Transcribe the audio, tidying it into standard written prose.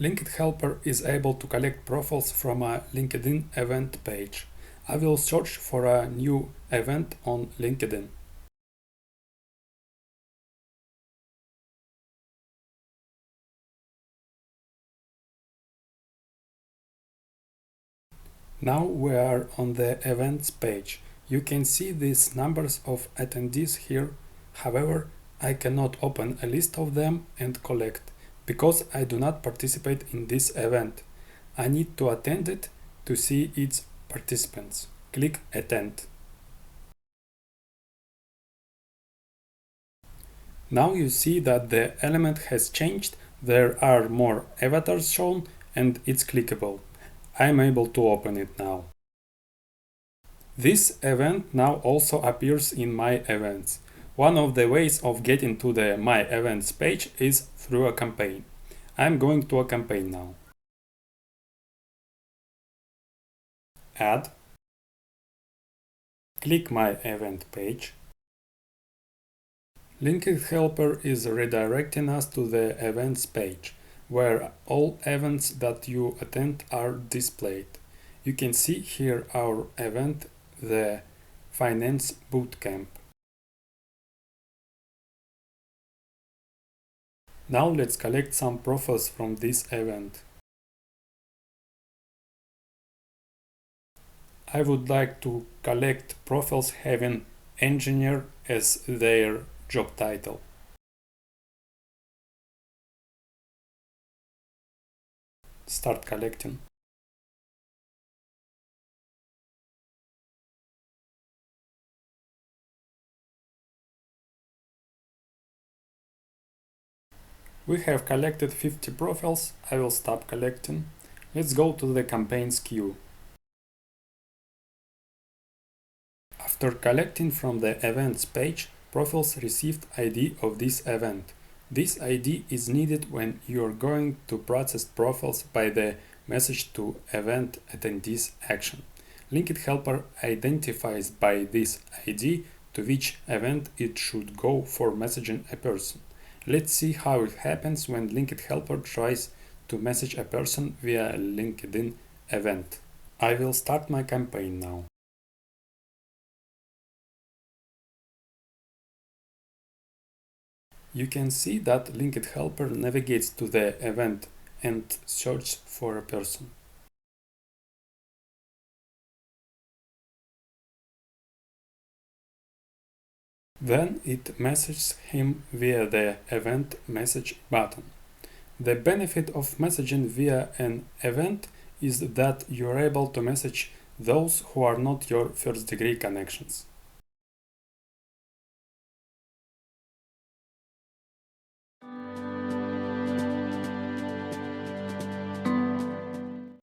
Linked Helper is able to collect profiles from a LinkedIn event page. I will search for a new event on LinkedIn. Now we are on the events page. You can see these numbers of attendees here. However, I cannot open a list of them and collect because I do not participate in this event. I need to attend it to see its participants. Click Attend. Now you see that the element has changed, there are more avatars shown and it's clickable. I am able to open it now. This event now also appears in My Events. One of the ways of getting to the My Events page is through a campaign. I am going to a campaign now. Add. Click My Event page. Linked Helper is redirecting us to the events page, where all events that you attend are displayed. You can see here our event, the Finance Bootcamp. Now let's collect some profiles from this event. I would like to collect profiles having engineer as their job title. Start collecting. We have collected 50 profiles. I will stop collecting. Let's go to the campaigns queue. After collecting from the events page, profiles received ID of this event. This ID is needed when you are going to process profiles by the message to event attendees action. Linked Helper identifies by this ID to which event it should go for messaging a person. Let's see how it happens when Linked Helper tries to message a person via a LinkedIn event. I will start my campaign now. You can see that Linked Helper navigates to the event and searches for a person. Then it messages him via the event message button. The benefit of messaging via an event is that you're able to message those who are not your first degree connections.